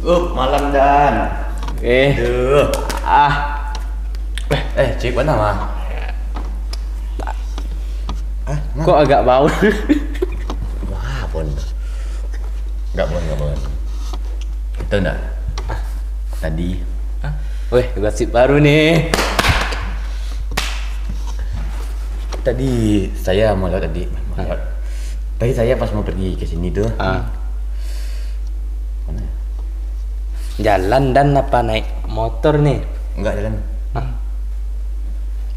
Malam Dan. Duh. Cik mana mah? Kok agak bau? Wah, pun. Enggak bon. Itu enggak. Tadi. Weh, gosip baru nih. Tadi saya mau lewat tadi. Tadi saya pas mau pergi ke sini tuh. Mana? Jalan dan apa naik motor nih? Enggak jalan.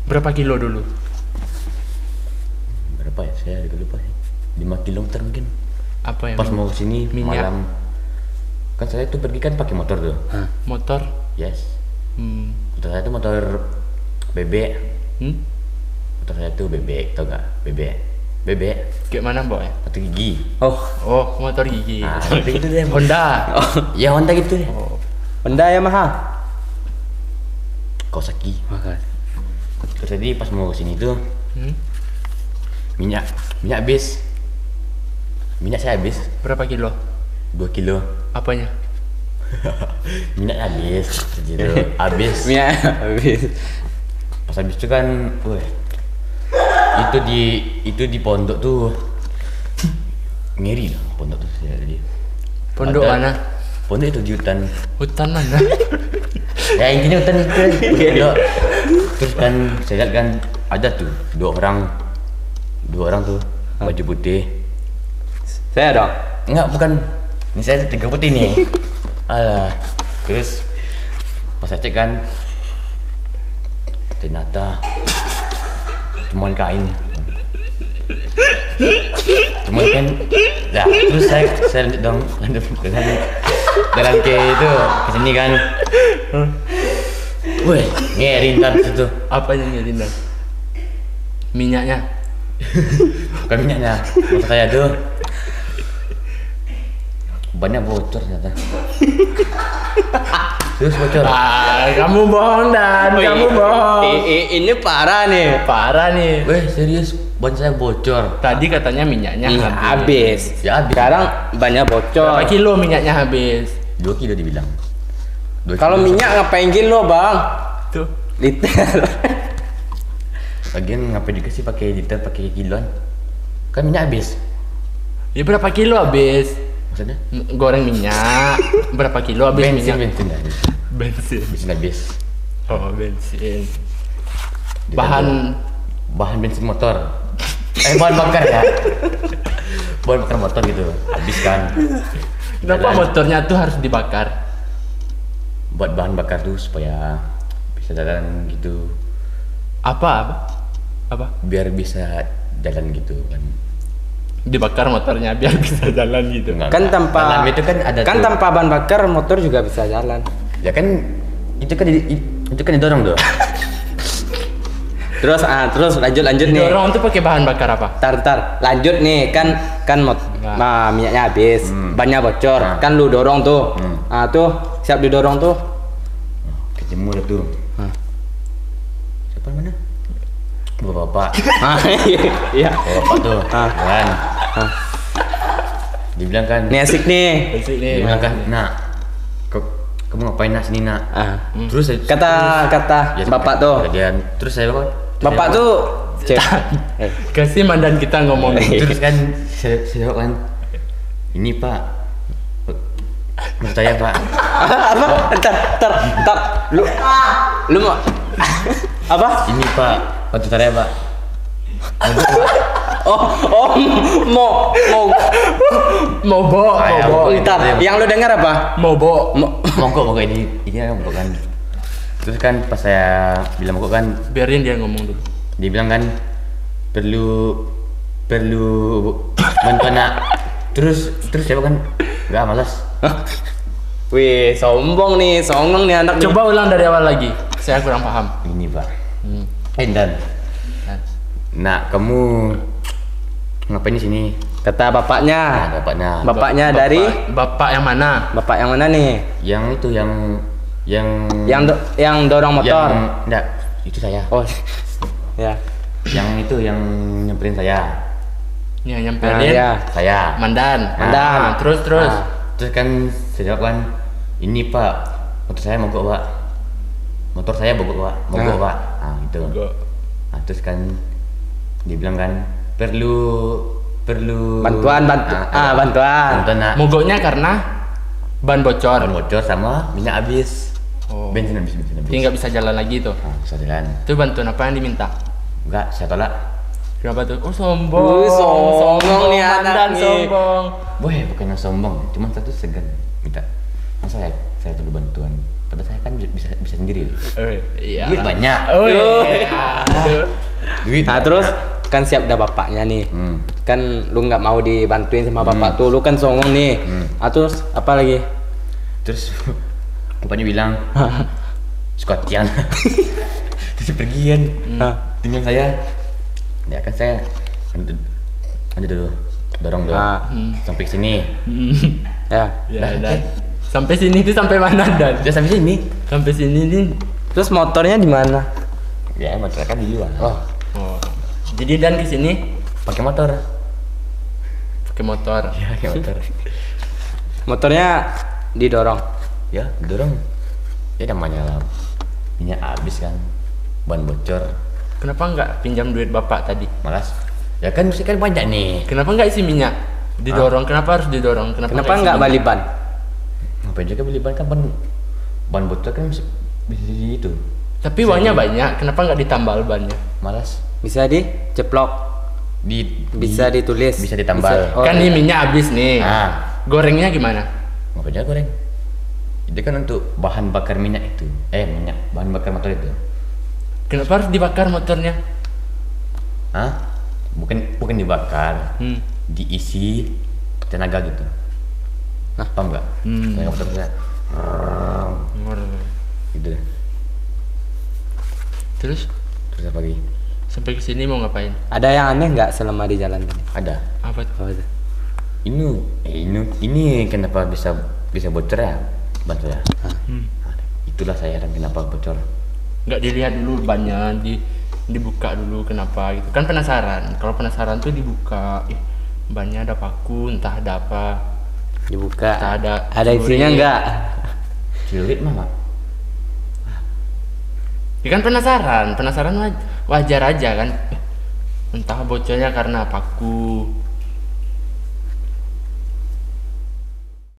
Berapa kilo dulu? Berapa ya? Saya juga lupa. 5 kilometer mungkin. Apa yang Pas mau sini minyak? malam. Kan saya tuh pergi kan pakai motor tuh. Motor? Yes. Hmm. Motor saya tuh motor bebek. Hmm? Motor saya tuh bebek, tau gak? Bebek. Kayak mana Mbok ya? Motor gigi. Oh, motor gigi. Motor gitu deh. Honda. Ya Honda gitu deh. Honda Yamaha. Kawasaki. Makasih. Terus tadi pas mau sini tuh minyak habis. Minyak saya habis Berapa kilo? 2 kilo. Apanya? Minyak habis gitu. Habis. Minyak habis. Pas habis itu kan, itu di pondok tuh ngeri lah pondok tuh saya tadi. Pondok mana? Pondok itu di hutan. Hutan mana? Ya intinya hutan itu pondok. Terus kan saya lihat kan ada tuh dua orang tuh baju putih. Saya dong. Enggak, bukan. Ini saya 3 putih nih. Alah. Terus pas saya cek kan ternyata cuma kain. Cuma kan. Nah, terus saya lanjut dengan ke itu ke sini kan. Wih, ngeri ntar situ. Apa yang jadi dan? Minyaknya? Bukan minyaknya. Motor saya tuh banyak bocor ternyata. Terus bocor. Kamu bohong Dan, kamu bohong. Ini parah nih. Parah nih. Weh, serius ban saya bocor. Tadi katanya minyaknya Habis. Ya habis. Sekarang banyak bocor. Berapa kilo minyaknya habis? 2 kilo dibilang. 2 Kalau kilo. minyak ngapain kilo, Bang? Tuh. Liter. Lagian ngapain juga sih pakai liter, pakai kiloan? Kan minyak habis. Ya berapa kilo habis? Maksudnya? Goreng minyak. Berapa kilo habis Bensin minyak? habis. Bensin. Bensin habis. Oh, bensin. Bahan bensin motor. Bahan bakar ya. Bahan bakar motor gitu. Habis kan. Kenapa Jalan. motornya tuh harus dibakar? Buat bahan bakar tuh supaya bisa jalan gitu. Apa? Biar bisa jalan gitu kan. Dibakar motornya biar bisa jalan gitu. Enggak, Kan enggak. tanpa Dalam itu kan ada tuh. tanpa bahan bakar motor juga bisa jalan. Ya kan itu kan didorong tuh. Terus lanjut nih. Didorong tuh pakai bahan bakar apa? Tar, lanjut nih kan minyaknya habis, bannya bocor, Nah. kan lu dorong tuh, tuh siap didorong tuh. Ketemu dah tuh. Siapa mana? Bapak. Iya. Bapak tuh. Kan. Dibilang kan. Ini asik nih. Asik nih. Dibilang kan, nak, kamu ngapain nak sini nak? Terus Kata ya, bapak tuh. Kemudian terus saya Bapak tuh Kasih mandan kita ngomong. terus kan saya jawab kan, ini pak, menurut saya pak. apa? Ntar, lu mau apa? Ini pak, menurut saya pak. Mau Mobo. ntar, yang lu dengar apa? Mobo. Mogok ini kan mogok kan. Terus kan pas saya bilang mogok kan, Biarin dia ngomong dulu. dia bilang kan perlu bantuan nak. Terus saya kan nggak malas. Wih, songong nih anak nih. Coba ulang dari awal lagi. Saya kurang paham. Ini pak. Dan nak, kamu ngapain di sini? Kata bapaknya. Bapaknya. Bapaknya dari Bapak yang mana? bapak yang mana nih? Yang itu Yang dorong motor. Enggak, itu saya. Oh. Ya. Yang itu yang nyamperin saya. Yang nyamperin. Ya. Saya. Mandan. Mandan. Terus. Terus kan saya jawab kan, ini Pak, motor saya mogok Pak. Motor saya mogok Pak. Nah, gitu. Mogok. Nah, terus kan dia bilang kan perlu Bantuan. bantuan nak. Mogoknya karena ban bocor. Ban bocor sama minyak habis. Oh. Bensin habis. Jadi nggak bisa jalan lagi tuh. Nah, bisa jalan. Itu bantuan apa yang diminta? Enggak, saya tolak. Kenapa tuh? Oh sombong. Sombong nih anak mandan nih. sombong. Boy, bukannya sombong, cuma satu segan minta. Masa saya perlu bantuan? Padahal saya kan bisa sendiri. Iya. Duit banyak. Oh iya. Aduh. Duit. Nah terus kan siap dah bapaknya nih. Kan lu nggak mau dibantuin sama bapak tuh, lu kan songong nih. Ah terus apa lagi? Terus bapaknya bilang Scottian. Terus pergian. Tinggal saya. Ya kan saya lanjut dulu. Dorong dulu. Sampai sini. Ya. Ya dan sampai sini tuh sampai mana dan? Dia sampai sini. Sampai sini nih. Terus motornya di mana? Ya motor kan di luar. Oh. Oh. Jadi dan ke sini Pakai motor. pakai motor. Ya, pakai motor. Motornya didorong. Ya, dorong. Ya namanya lah. Minyak habis kan. Ban bocor. Kenapa nggak pinjam duit bapak tadi? Malas. Ya kan mesti kan banyak nih. Kenapa nggak isi minyak? Didorong. Kenapa harus didorong? Kenapa isi nggak minyak? balik ban? Ngapain juga beli ban kan ban bocor kan bisa di itu. Tapi uangnya banyak. Kenapa nggak ditambal bannya? Malas. Bisa diceplok. Bisa ditulis. Bisa ditambal. Oh, Kan iya. ini minyak habis nih. Ah. Gorengnya gimana? Ngapain juga goreng? Itu kan untuk bahan bakar minyak itu. Minyak bahan bakar motor itu. Kenapa harus dibakar motornya? Hah? Bukan dibakar. Diisi tenaga gitu. Paham nggak? Tenaga motor saya. Gitu. Terus Terus apa lagi? sampai ke sini mau ngapain? Ada yang aneh nggak selama di jalan tadi? Ada. Apa tuh? Apa itu? Ini kenapa bisa bocor ya? Ban saya. Itulah saya heran kenapa bocor. Nggak dilihat dulu bannya, dibuka dulu kenapa gitu. Kan penasaran. Kalau penasaran tuh dibuka. Bannya ada paku, entah ada apa. Dibuka. Entah ada. Ada isinya celurit. nggak? Celurit mama. Ya kan penasaran wajar aja kan. Entah bocornya karena paku,